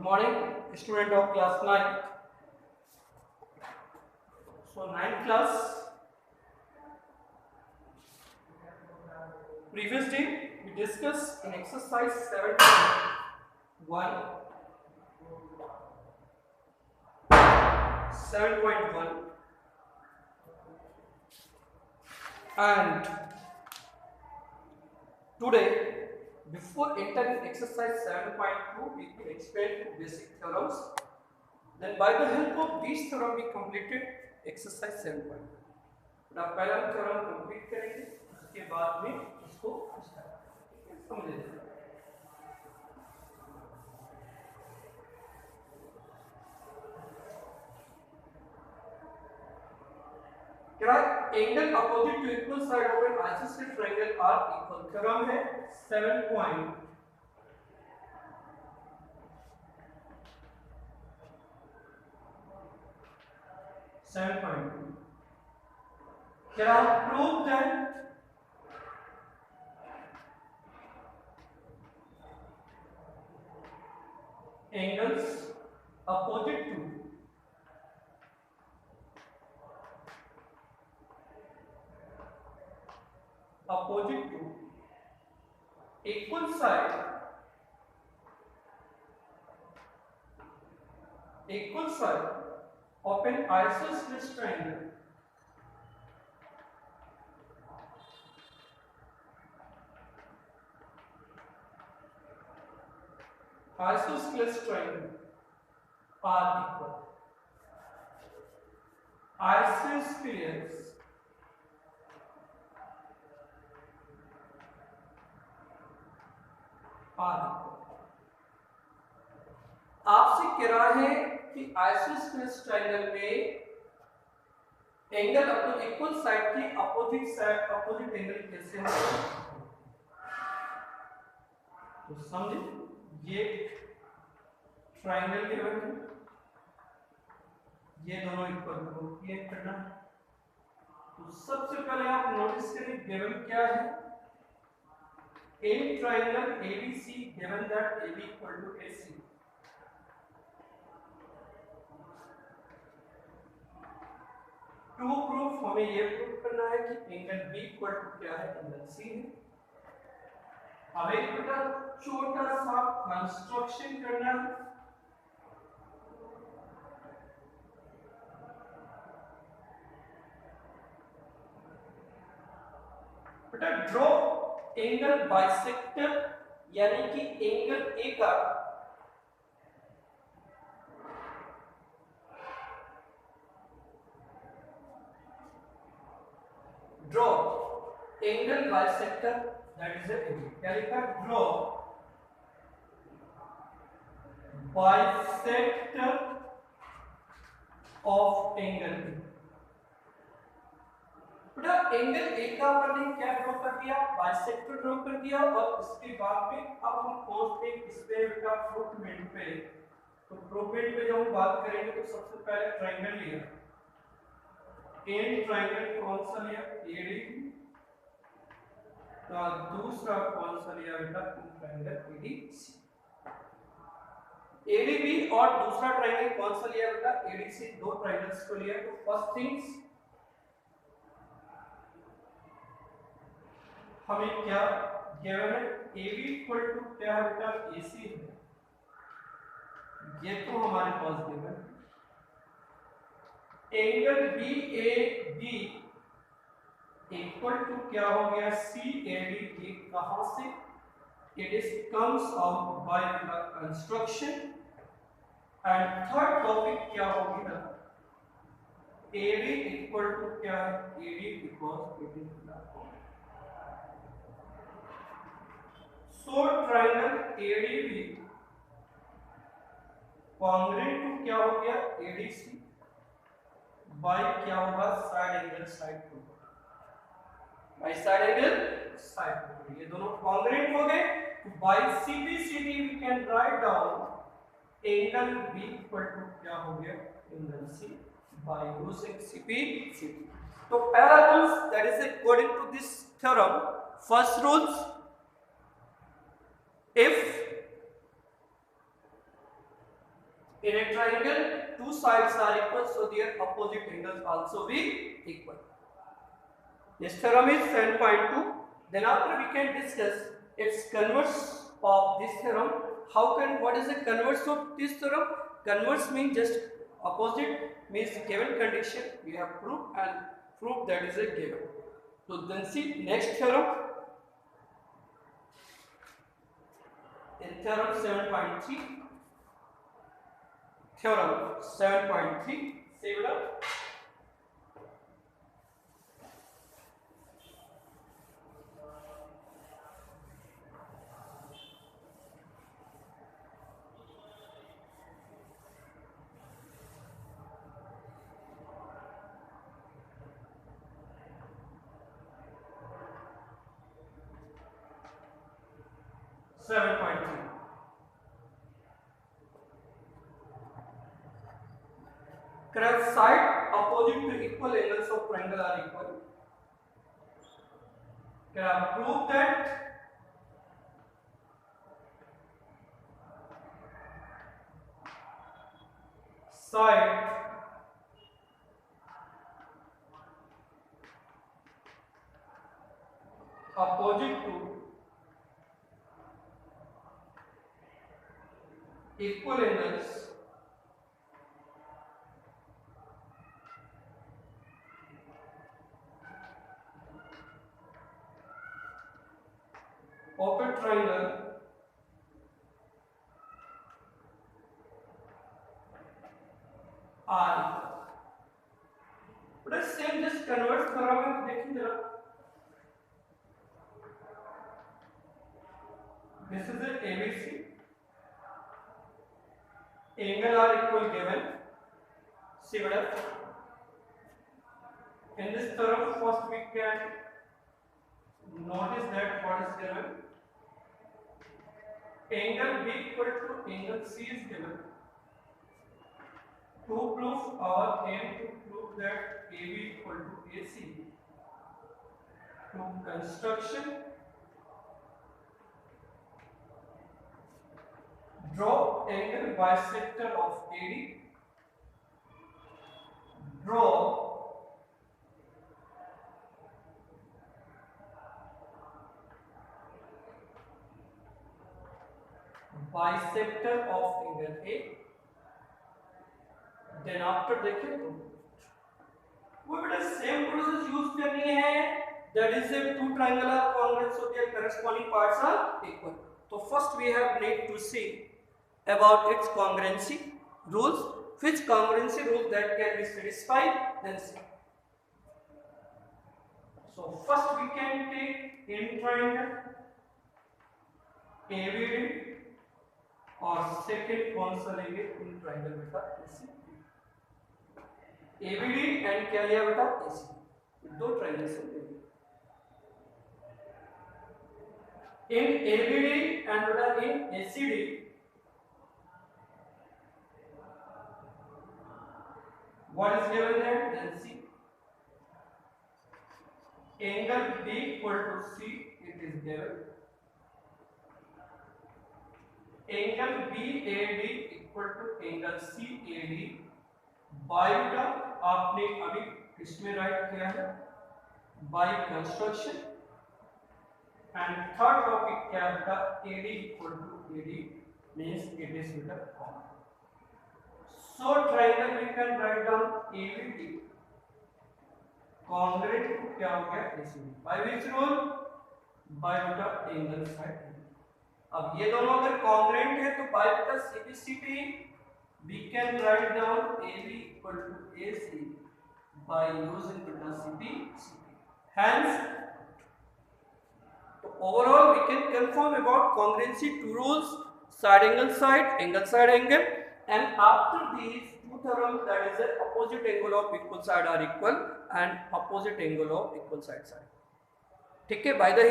morning, student of class 9. So 9th class, previous day we discussed in exercise 7.1 and today before entering exercise 7.2 we will explain two basic theorems. Then by the help of these theorem we completed exercise 7.2. अब पहला theorem complete करेंगे, उसके बाद में इसको समझेंगे। क्या angle opposite to equal side of an isosceles triangle are equal. Theorem है 7.2 Can I prove that angles opposite to equal side of an isosceles triangle are equal. Isosceles are equal. आपसे कह रहा है कि आइसोसेलेस ट्रायंगल में angle अपने equal side की opposite angle कैसे है। तो समझे, ये ट्रायंगल गिवन है, ये दोनों इक्वल को क्लियर करना है। तो सबसे पहले आप नोटिस करें गिवन क्या है। In triangle ABC given that AB equal to AC। To proof हमें ये प्रूफ करना है कि एंगल B इक्वल टू क्या है, एंगल C है। अब एक छोटा सा कंस्ट्रक्शन करना है। बेटा ड्रॉ एंगल बाइसेक्टर, यानी कि एंगल ए का draw angle bisector that is a क्या लिखा, draw bisector of angle B। बेटा एंगल ए का अपन ने क्या ड्रॉ कर दिया, बाइसेक्टर ड्रॉ कर दिया। और इसके बाद में अब हम कौन से इस पे बेटा प्रूफमेंट पे, तो प्रूफमेंट पे जब हम बात करेंगे तो सबसे पहले ट्रायंगल लिया, एन ट्रायंगल कौन सा लिया, एडी। तो दूसरा कौन सा लिया बेटा, ट्रायंगल एडीसी। एडीबी और दूसरा ट्रायंगल कौन सा लिया बेटा, एडीसी। दो ट्रायंगल्स को लिया। तो फर्स्ट थिंग्स हमें क्या गिवन है, एबी इक्वल टू क्या है बेटा, एसी है। ये तो हमारे पास given angle B A B equal to क्या हो गया, CAD। ये कहां से, it is comes out by the construction. And third topic क्या हो गया, AD इक्वल टू क्या है, AD because it is so triangle ADB congruent to क्या हो गया, ADC बाय क्या होगा, side angle side two, by side angle side two. ये दोनों कॉन्ग्रुएंट हो गए। तो by CPCD we can write down angle B equal to क्या हो गया, angle C by using CPCD। तो पहला rules that is according to this theorem, first rules, if In a triangle, two sides are equal, so their opposite angles also be equal. This theorem is 7.2. Then after we can discuss its converse of this theorem. What is the converse of this theorem? Converse means just opposite, means given condition we have proved and proved that is a given. So then see next theorem. In theorem 7.3. Theorem 7.3. Save it up. Correct side opposite to equal angles of triangle are equal. Can I prove that side opposite to equal angles of a triangle are equal. But let's say this converse theorem में देखिए जरा. This is a ABC. Angle are equal given. See what up. In this theorem, first we can notice that what is given. Angle B equal to angle C is given. To prove our aim to prove that AB equal to AC. To construction, draw angle bisector of AD. Draw bisector of angle A. Then after देखिए तो वो बेटा same process use करनी है. That is if two triangle are congruent, so their corresponding parts are equal. So first we have need to see about its congruency rules. Which congruency rule that can be satisfied? Then see. So first we can take in triangle ABD और second कौन सा लेंगे in triangle बेटा AC. ABD and क्या लिया बेटा AC. दो triangle से लेंगे. In ABD and बेटा in ACD what is given there? Then see. Angle B equal to C, it is given. Angle BAD equal to angle CAD by का आपने अभी किसमें राइट किया है? By construction. And third topic क्या है? AD equal to AD means it is with a comma. So triangle we can write down ABD congruent to क्या हो गया ACD. By which rule? By the angle side. अब ये दोनों अगर congruent है तो बाय बेटा CBCD we can write down AB equal to AC by using बेटा CBCD. Hence, so overall we can confirm about congruency two rules: side angle, and after these two theorems, that is the opposite angle of equal side are equal and opposite angle of equal side. ठीक है, by the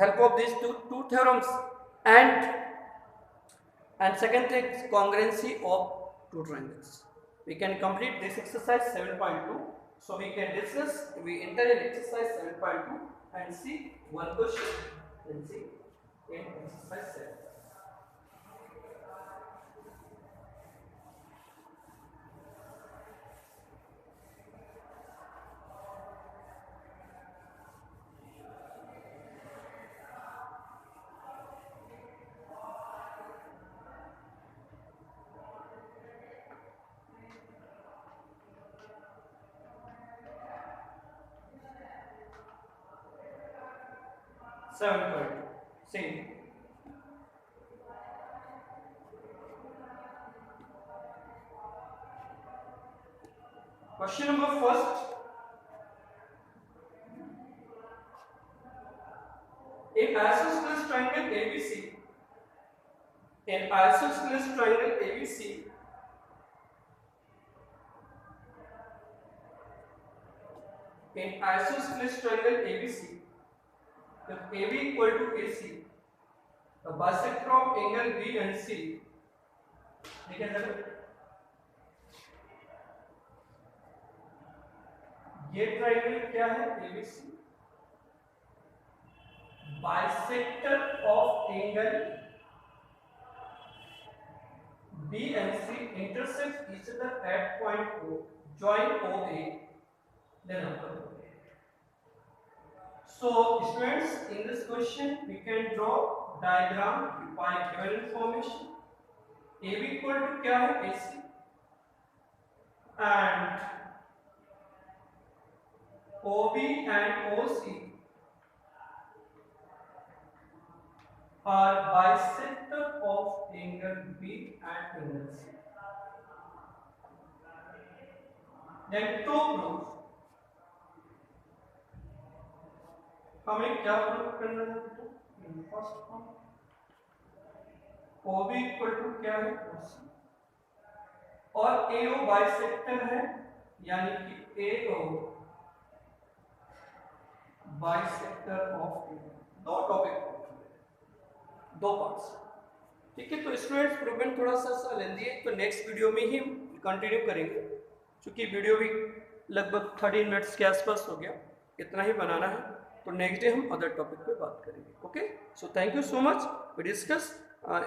help of these two theorems. And second thing is congruency of two triangles. We can complete this exercise 7.2. So we can discuss, we enter in exercise 7.2 and see one question. Let's see in exercise 7. 7.2 same. Question number first. In isosceles triangle ABC, in isosceles triangle ABC, in isosceles triangle ABC, if AB equal to AC, the bisector of angle B and C, देखिए sir, ये triangle क्या है ABC, bisector of angle B and C intersect each other at point O, join OA, then upper. So students, in this question we can draw diagram by given information. AB equal to क्या है AC and OB and OC are bisector of angle B and angle C. Then to prove, हमें क्या prove करना है बेटा? First form OB equal to क्या है OC और AO बाइसेक्टर है, यानी कि AO बाइसेक्टर ऑफ A। दो टॉपिक, दो पार्ट्स, ठीक है। तो स्टूडेंट्स प्रूवमेंट थोड़ा सा लेंदी है, तो नेक्स्ट वीडियो में ही कंटिन्यू करेंगे, क्योंकि वीडियो भी लगभग 30 मिनट्स के आसपास हो गया, इतना ही बनाना है। तो नेक्स्ट डे हम अदर टॉपिक पे बात करेंगे। Okay, so thank you so much. We discuss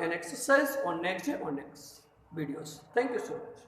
an exercise on next day और next videos. Thank you so much.